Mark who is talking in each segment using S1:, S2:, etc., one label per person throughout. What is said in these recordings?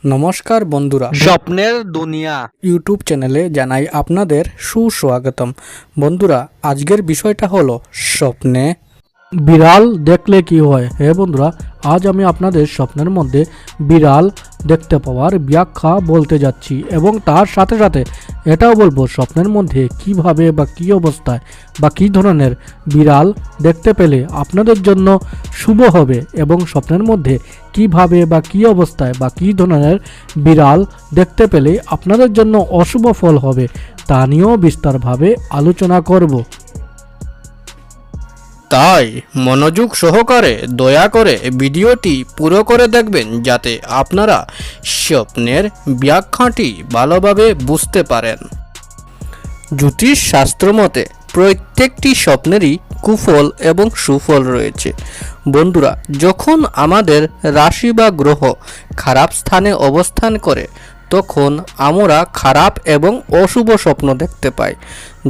S1: নমস্কার বন্ধুরা,
S2: স্বপ্নের দুনিয়া
S1: ইউটিউব চ্যানেলে জানাই আপনাদের সুস্বাগতম। বন্ধুরা, আজকের বিষয়টা হলো স্বপ্নে বিড়াল দেখলে কি হয়। হ্যাঁ বন্ধুরা, আজ আমি আপনাদের স্বপ্নের মধ্যে বিড়াল দেখতে পাওয়ার ব্যাখ্যা বলতে যাচ্ছি এবং তার সাথে সাথে এটাও বলবো স্বপ্নের মধ্যে কিভাবে বা কী অবস্থায় বা কী ধরনের বিড়াল দেখতে পেলে আপনাদের জন্য শুভ হবে এবং স্বপ্নের মধ্যে কিভাবে বা কী অবস্থায় বা কী ধরনের বিড়াল দেখতে পেলে আপনাদের জন্য অশুভ ফল হবে তা নিয়েও বিস্তারভাবে আলোচনা করব।
S2: তাই মনোযোগ সহকারে দয়া করে ভিডিওটি পুরো করে দেখবেন, যাতে আপনারা স্বপ্নের ব্যাখ্যাটি ভালোভাবে বুঝতে পারেন। জ্যোতিষ শাস্ত্র মতে প্রত্যেকটি স্বপ্নেরই কুফল এবং সুফল রয়েছে। বন্ধুরা, যখন আমাদের রাশি বা গ্রহ খারাপ স্থানে অবস্থান করে তখন আমরা খারাপ এবং অশুভ স্বপ্ন দেখতে পাই,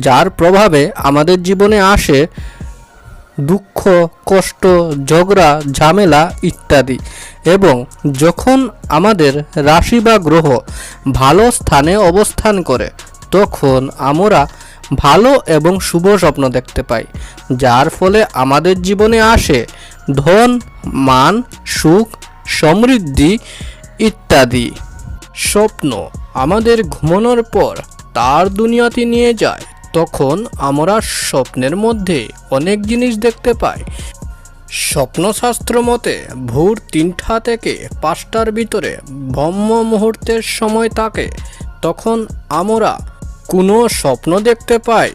S2: যার প্রভাবে আমাদের জীবনে আসে দুঃখ, কষ্ট, ঝগড়া, ঝামেলা ইত্যাদি। এবং যখন আমাদের রাশি বা গ্রহ ভালো স্থানে অবস্থান করে তখন আমরা ভালো এবং শুভ স্বপ্ন দেখতে পাই, যার ফলে আমাদের জীবনে আসে ধন, মান, সুখ, সমৃদ্ধি ইত্যাদি। স্বপ্ন আমাদের ঘুমানোর পর তার দুনিয়াতে নিয়ে যায়, তখন আমরা স্বপ্নের মধ্যে অনেক জিনিস দেখতে পাই। স্বপ্নশাস্ত্র মতে ভোর 3টা থেকে 5টার ভিতরে ব্রহ্ম মুহূর্তের সময় থাকে, তখন আমরা কোনো স্বপ্ন দেখতে পাই,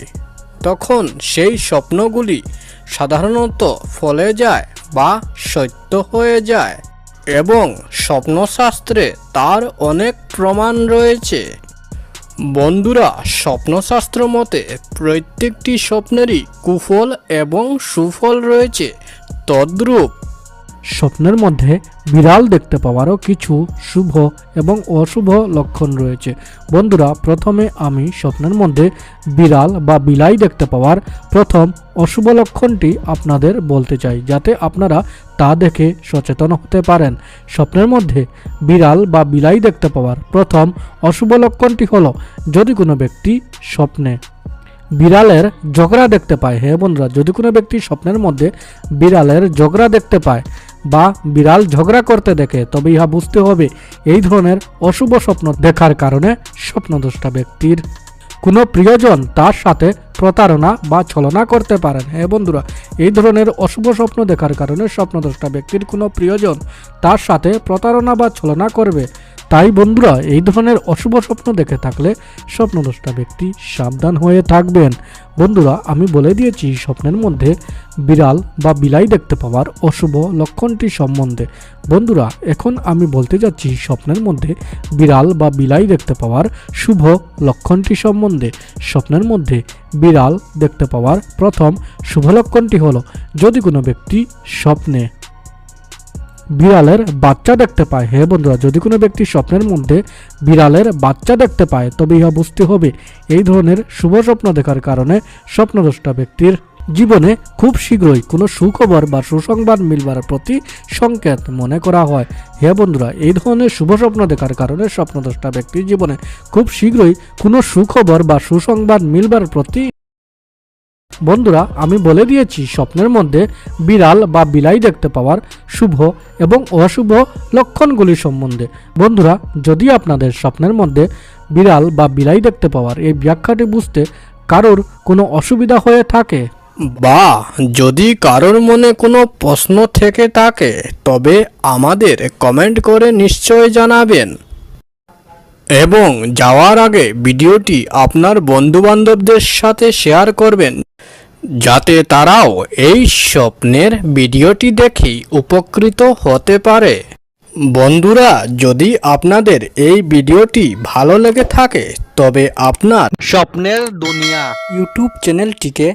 S2: তখন সেই স্বপ্নগুলি সাধারণত ফলে যায় বা সত্য হয়ে যায় এবং স্বপ্নশাস্ত্রে তার অনেক প্রমাণ রয়েছে। বন্ধুরা, স্বপ্নশাস্ত্র মতে প্রত্যেকটি স্বপ্নেরই কুফল এবং সুফল রয়েছে, তদ্রূপ
S1: স্বপ্নের মধ্যে বিড়াল দেখতে পাওয়ারও কিছু শুভ এবং অশুভ লক্ষণ রয়েছে। বন্ধুরা, প্রথমে আমি স্বপ্নের মধ্যে বিড়াল বা বিলাই দেখতে পাওয়ার প্রথম অশুভ লক্ষণটি আপনাদের বলতে চাই, যাতে আপনারা তা দেখে সচেতন হতে পারেন। স্বপ্নের মধ্যে বিড়াল বা বিলাই দেখতে পাওয়ার প্রথম অশুভ লক্ষণটি হলো যদি কোনো ব্যক্তি স্বপ্নে বিড়ালের ঝগড়া দেখতে পায়। হ্যাঁ বন্ধুরা, যদি কোনো ব্যক্তি স্বপ্নের মধ্যে বিড়ালের ঝগড়া দেখতে পায় বা বিড়াল ঝগড়া করতে দেখে, তবে ইহা বুঝতে হবে এই ধরনের অশুভ স্বপ্ন দেখার কারণে স্বপ্নদ্রষ্টা ব্যক্তির কোনো প্রিয়জন তার সাথে প্রতারণা বা ছলনা করতে পারেন। হ্যাঁ বন্ধুরা, এই ধরনের অশুভ স্বপ্ন দেখার কারণে স্বপ্নদ্রষ্টা ব্যক্তির কোনো প্রিয়জন তার সাথে প্রতারণা বা ছলনা করবে। তাই বন্ধুরা, এই ধরনের অশুভ স্বপ্ন দেখে থাকলে স্বপ্নদ্রষ্টা ব্যক্তি সাবধান হয়ে থাকবেন। বন্ধুরা, আমি বলে দিয়েছি স্বপ্নের মধ্যে বিড়াল বা বিলাই দেখতে পাওয়ার অশুভ লক্ষণটি সম্বন্ধে। বন্ধুরা, এখন আমি বলতে যাচ্ছি স্বপ্নের মধ্যে বিড়াল বা বিলাই দেখতে পাওয়ার শুভ লক্ষণটি সম্বন্ধে। স্বপ্নের মধ্যে বিড়াল দেখতে পাওয়ার প্রথম শুভ লক্ষণটি হলো যদি কোনো ব্যক্তি স্বপ্নে বিড়ালের বাচ্চা দেখতে পায়। হ্যাঁ বন্ধুরা, যদি কোনো ব্যক্তি স্বপ্নের মধ্যে বিড়ালের বাচ্চা দেখতে পায়, তবে ইহা বুঝতে হবে এই ধরনের শুভ স্বপ্ন দেখার কারণে স্বপ্নদ্রষ্টা ব্যক্তির জীবনে খুব শীঘ্রই কোনো সুখবর বা সুসংবাদ মিলবার প্রতি সংকেত মনে করা হয়। হ্যাঁ বন্ধুরা, এই ধরনের শুভ স্বপ্ন দেখার কারণে স্বপ্নদ্রষ্টা ব্যক্তির জীবনে খুব শীঘ্রই কোনো সুখবর বা সুসংবাদ মিলবার প্রতি। বন্ধুরা, আমি বলে দিয়েছি স্বপ্নের মধ্যে বিড়াল বা বিলাই দেখতে পাওয়ার শুভ এবং অশুভ লক্ষণগুলি সম্বন্ধে। বন্ধুরা, যদি আপনাদের স্বপ্নের মধ্যে বিড়াল বা বিলাই দেখতে পাওয়ার এই ব্যাখ্যাটি বুঝতে কারোর কোনো অসুবিধা হয়ে থাকে
S2: বা যদি কারোর মনে কোনো প্রশ্ন থেকে থাকে, তবে আমাদের কমেন্ট করে নিশ্চয় জানাবেন এবং যাওয়ার আগে ভিডিওটি আপনার বন্ধুবান্ধবদের সাথে শেয়ার করবেন, যাতে তারাও এই স্বপ্নের ভিডিওটি দেখেই উপকৃত হতে পারে। বন্ধুরা, যদি আপনাদের এই ভিডিওটি ভালো লেগে থাকে তবে আপনার স্বপ্নের দুনিয়া
S1: ইউটিউব চ্যানেলটিকে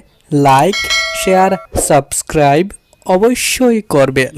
S1: লাইক, শেয়ার, সাবস্ক্রাইব অবশ্যই করবেন।